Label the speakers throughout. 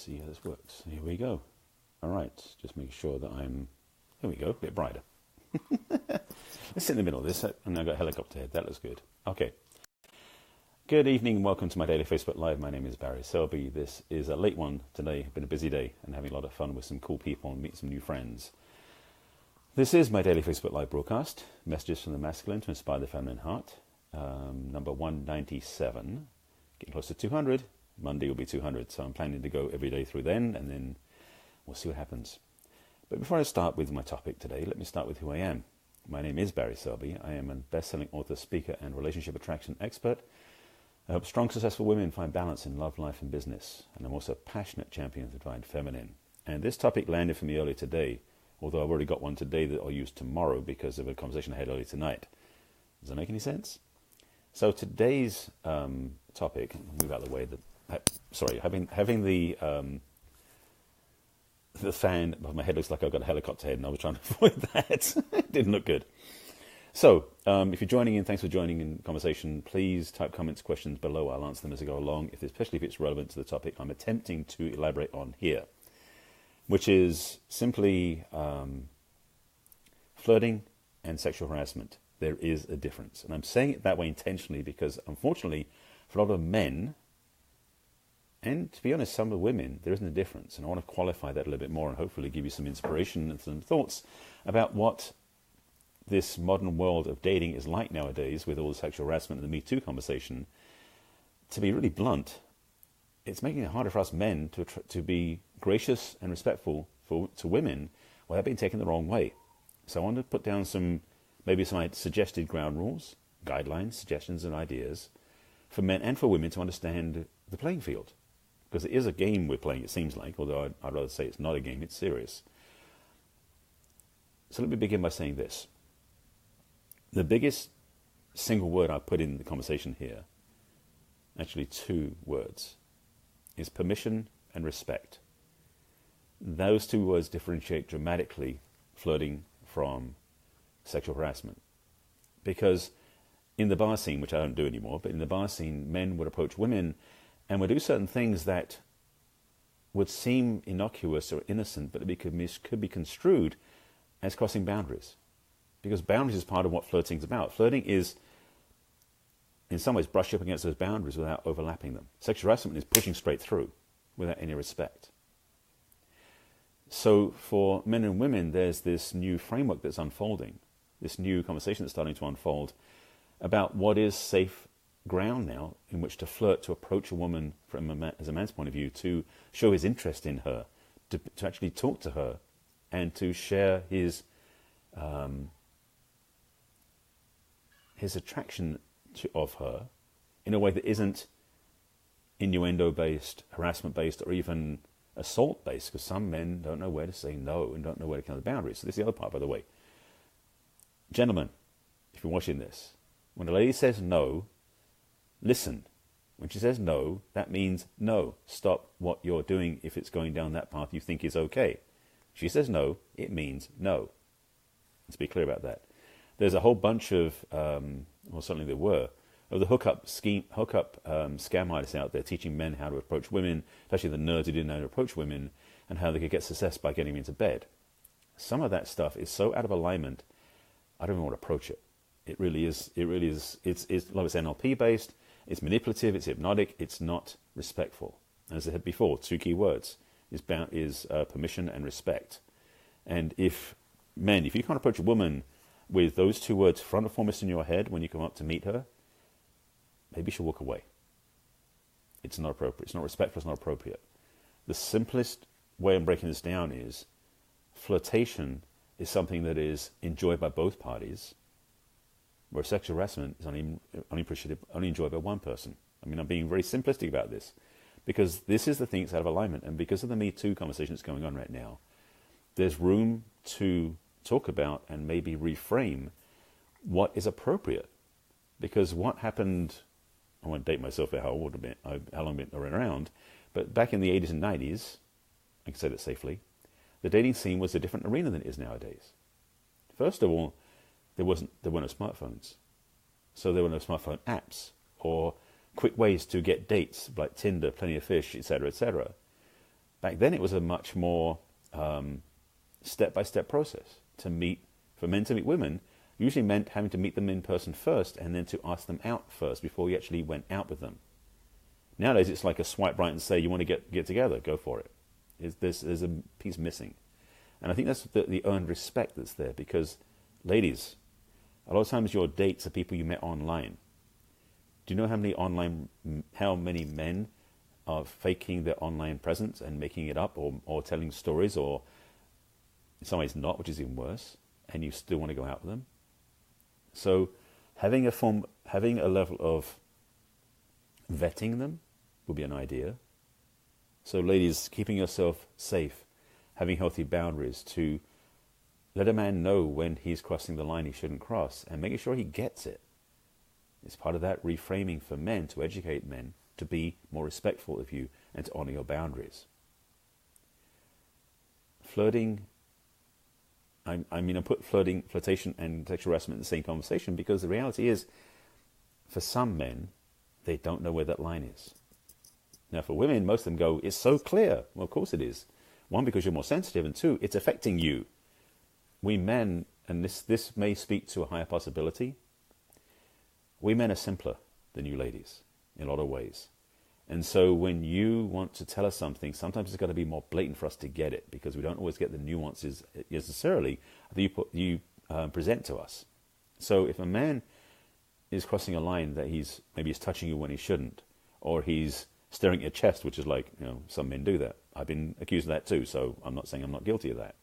Speaker 1: see how this works. Here we go. All right, just make sure that I'm, here we go, a bit brighter. Let's sit in the middle of this, and I've got a helicopter head. That looks good. Okay. Good evening and welcome to my daily Facebook Live. My name is Barry Selby. This is a late one today. It's been a busy day and having a lot of fun with some cool people and meet some new friends. This is my daily Facebook Live broadcast. Messages from the masculine to inspire the feminine heart. Number 197. Getting close to 200. Monday will be 200, so I'm planning to go every day through then, and then we'll see what happens. But before I start with my topic today, let me start with who I am. My name is Barry Selby. I am a best-selling author, speaker, and relationship attraction expert. I help strong, successful women find balance in love, life, and business. And I'm also a passionate champion of the divine feminine. And this topic landed for me earlier today, although I've already got one today that I'll use tomorrow because of a conversation I had earlier tonight. Does that make any sense? So today's topic, move out of the way, having the fan above my head looks like I've got a helicopter head, and I was trying to avoid that. It didn't look good. So, if you're joining in, thanks for joining in the conversation. Please type comments, questions below. I'll answer them as I go along, especially if it's relevant to the topic I'm attempting to elaborate on here, which is simply flirting and sexual harassment. There is a difference. And I'm saying it that way intentionally because, unfortunately, for a lot of men, and to be honest, some of the women, there isn't a difference. And I want to qualify that a little bit more and hopefully give you some inspiration and some thoughts about what this modern world of dating is like nowadays with all the sexual harassment and the Me Too conversation. To be really blunt, it's making it harder for us men to be gracious and respectful to women without being taken the wrong way. So I want to put down some suggested ground rules, guidelines, suggestions and ideas for men and for women to understand the playing field. Because it is a game we're playing, it seems like, although I'd rather say it's not a game, it's serious. So let me begin by saying this. The biggest single word I put in the conversation here, actually two words, is permission and respect. Those two words differentiate dramatically flirting from sexual harassment. Because in the bar scene, which I don't do anymore, but in the bar scene, men would approach women and would do certain things that would seem innocuous or innocent, but it could be construed as crossing boundaries. Because boundaries is part of what flirting is about. Flirting is, in some ways, brush up against those boundaries without overlapping them. Sexual harassment is pushing straight through without any respect. So for men and women, there's this new framework that's unfolding, this new conversation that's starting to unfold about what is safe ground now in which to flirt, to approach a woman as a man's point of view, to show his interest in her, to actually talk to her, and to share his attraction of her in a way that isn't innuendo-based, harassment-based, or even assault-based, because some men don't know where to say no and don't know where to count the boundaries. So this is the other part, by the way. Gentlemen, if you're watching this, when a lady says no, listen. When she says no, that means no. Stop what you're doing if it's going down that path you think is okay. She says no, it means no. Let's be clear about that. There's a whole bunch of, certainly there were, of the hookup scam artists out there teaching men how to approach women, especially the nerds who didn't know how to approach women, and how they could get success by getting them into bed. Some of that stuff is so out of alignment, I don't even want to approach it. It really is. It's a lot of it's NLP based. It's manipulative. It's hypnotic. It's not respectful. And as I said before, two key words is permission and respect. And if you can't approach a woman with those two words front and foremost in your head when you come up to meet her, maybe you should walk away. It's not appropriate. It's not respectful. It's not appropriate. The simplest way I'm breaking this down is flirtation is something that is enjoyed by both parties, where sexual harassment is only enjoyed by one person. I mean, I'm being very simplistic about this, because this is the thing that's out of alignment, and because of the Me Too conversation that's going on right now, there's room to talk about and maybe reframe what is appropriate. Because what happened, I won't date myself for how long I've been around, but back in the 80s and 90s, I can say that safely, the dating scene was a different arena than it is nowadays. First of all, there were no smartphones. So there were no smartphone apps or quick ways to get dates like Tinder, Plenty of Fish, etc., etc. Back then, it was a much more step-by-step process to meet. For men to meet women, usually meant having to meet them in person first, and then to ask them out first before you actually went out with them. Nowadays, it's like a swipe right and say, you want to get together, go for it. There's a piece missing. And I think that's the earned respect that's there, because, ladies, a lot of times your dates are people you met online. Do you know how many men are faking their online presence and making it up, or telling stories, or in some ways not, which is even worse, and you still want to go out with them? So having a level of vetting them would be an idea. So ladies, keeping yourself safe, having healthy boundaries to let a man know when he's crossing the line he shouldn't cross, and making sure he gets it. It's part of that reframing for men, to educate men to be more respectful of you and to honor your boundaries. Flirting, I put flirtation and sexual harassment in the same conversation, because the reality is, for some men, they don't know where that line is. Now, for women, most of them go, it's so clear. Well, of course it is. One, because you're more sensitive, and two, it's affecting you. We men, and this may speak to a higher possibility, we men are simpler than you ladies in a lot of ways. And so when you want to tell us something, sometimes it's got to be more blatant for us to get it, because we don't always get the nuances necessarily that you present to us. So if a man is crossing a line that maybe he's touching you when he shouldn't, or he's staring at your chest, which is like, some men do that. I've been accused of that too, so I'm not saying I'm not guilty of that.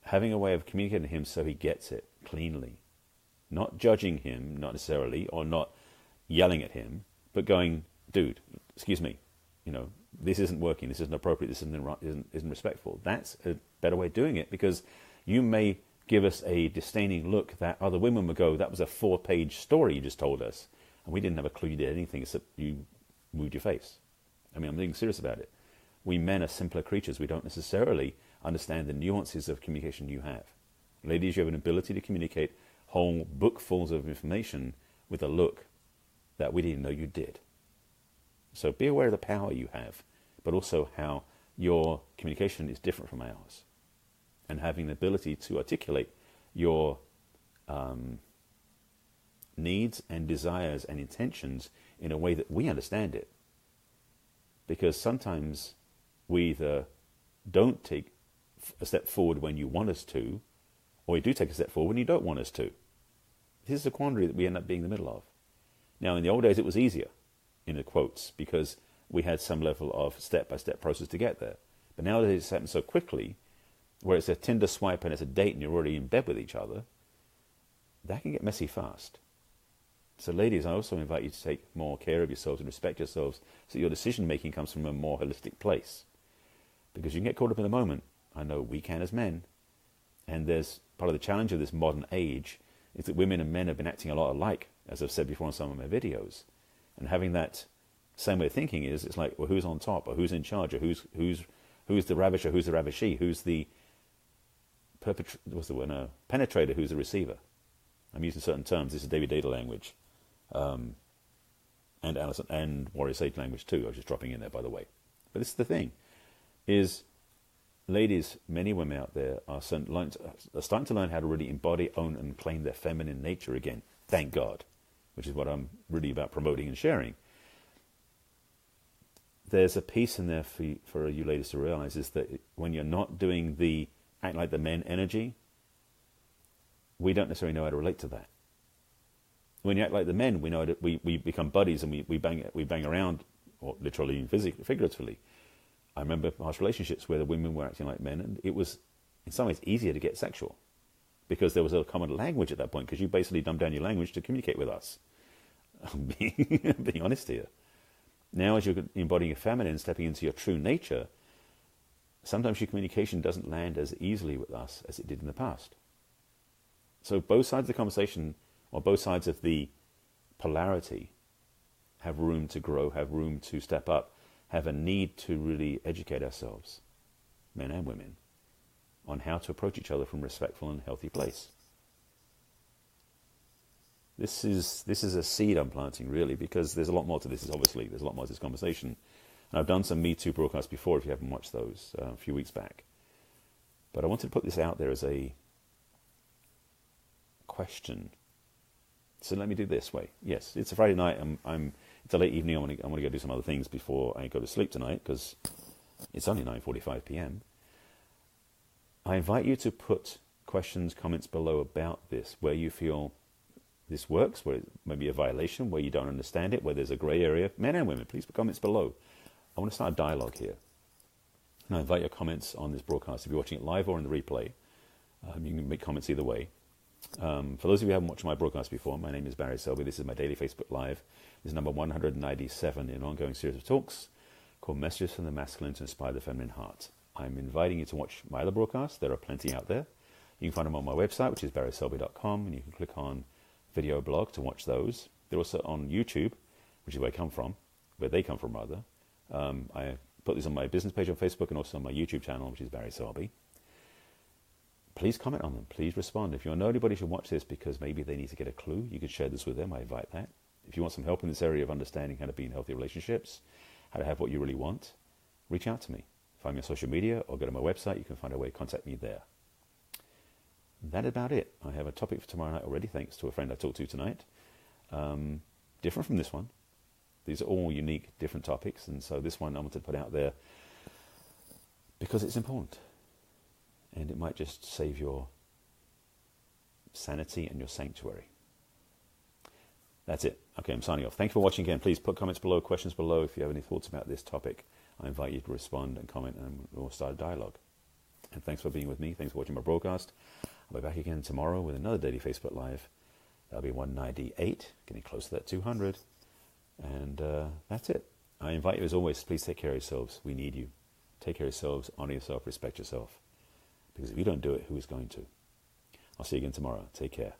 Speaker 1: Having a way of communicating to him so he gets it cleanly, not judging him, not necessarily, or not yelling at him, but going, dude, excuse me, this isn't working, this isn't appropriate, this isn't respectful. That's a better way of doing it, because you may give us a disdaining look that other women would go, that was a 4-page story you just told us, and we didn't have a clue you did anything except you moved your face. I'm being serious about it. We men are simpler creatures. We don't necessarily understand the nuances of communication you have. Ladies, you have an ability to communicate whole bookfuls of information with a look that we didn't know you did. So be aware of the power you have, but also how your communication is different from ours. And having the ability to articulate your needs and desires and intentions in a way that we understand it. Because sometimes we either don't take a step forward when you want us to, or we do take a step forward when you don't want us to. This is a quandary that we end up being in the middle of. Now, in the old days, it was easier, in the quotes, because we had some level of step-by-step process to get there. But nowadays, it's happened so quickly, where it's a Tinder swipe and it's a date and you're already in bed with each other, that can get messy fast. So ladies, I also invite you to take more care of yourselves and respect yourselves, so that your decision-making comes from a more holistic place. Because you can get caught up in the moment. I know we can as men. And there's part of the challenge of this modern age is that women and men have been acting a lot alike, as I've said before in some of my videos. And having that same way of thinking it's like, well, who's on top, or who's in charge, or who's the ravisher, who's the ravishee, who's the penetrator, who's the receiver. I'm using certain terms. This is David Data language. And Alison and Warrior Sage language too. I was just dropping in there, by the way. But this is the thing, is ladies, many women out there are starting to learn how to really embody, own, and claim their feminine nature again. Thank God, which is what I'm really about promoting and sharing. There's a piece in there for you ladies to realize, is that when you're not doing the act like the men energy, we don't necessarily know how to relate to that. When you act like the men, we know that we become buddies and we bang around, or literally and figuratively. I remember past relationships where the women were acting like men, and it was in some ways easier to get sexual, because there was a common language at that point, because you basically dumbed down your language to communicate with us. I'm being honest here. Now, as you're embodying a feminine, stepping into your true nature, sometimes your communication doesn't land as easily with us as it did in the past. So both sides of the conversation, or both sides of the polarity, have room to grow, have room to step up, have a need to really educate ourselves, men and women, on how to approach each other from a respectful and healthy place. This is a seed I'm planting, really, because there's a lot more to this. Obviously, there's a lot more to this conversation. And I've done some Me Too broadcasts before, if you haven't watched those, a few weeks back. But I wanted to put this out there as a question. So let me do it this way. Yes, it's a Friday night. It's a late evening. I want to go do some other things before I go to sleep tonight, because it's only 9:45 p.m. I invite you to put questions, comments below about this, where you feel this works, where it may be a violation, where you don't understand it, where there's a grey area. Men and women, please put comments below. I want to start a dialogue here. And I invite your comments on this broadcast. If you're watching it live or in the replay, you can make comments either way. For those of you who haven't watched my broadcast before, my name is Barry Selby. This is my daily Facebook Live. This is number 197 in an ongoing series of talks called Messages from the Masculine to Inspire the Feminine Heart. I'm inviting you to watch my other broadcasts. There are plenty out there. You can find them on my website, which is barryselby.com, and you can click on video blog to watch those. They're also on YouTube, which is where they come from. I put these on my business page on Facebook and also on my YouTube channel, which is Barry Selby. Please comment on them. Please respond. If you know anybody should watch this because maybe they need to get a clue, you could share this with them. I invite that. If you want some help in this area of understanding how to be in healthy relationships, how to have what you really want, reach out to me. Find me on social media or go to my website. You can find a way to contact me there. That's about it. I have a topic for tomorrow night already, thanks to a friend I talked to tonight. Different from this one. These are all unique, different topics, and so this one I want to put out there because it's important. And it might just save your sanity and your sanctuary. That's it. Okay, I'm signing off. Thank you for watching again. Please put comments below, questions below. If you have any thoughts about this topic, I invite you to respond and comment, and we'll start a dialogue. And thanks for being with me. Thanks for watching my broadcast. I'll be back again tomorrow with another daily Facebook Live. That'll be 198, getting close to that 200. And that's it. I invite you, as always, please take care of yourselves. We need you. Take care of yourselves, honor yourself, respect yourself. Because if you don't do it, who is going to? I'll see you again tomorrow. Take care.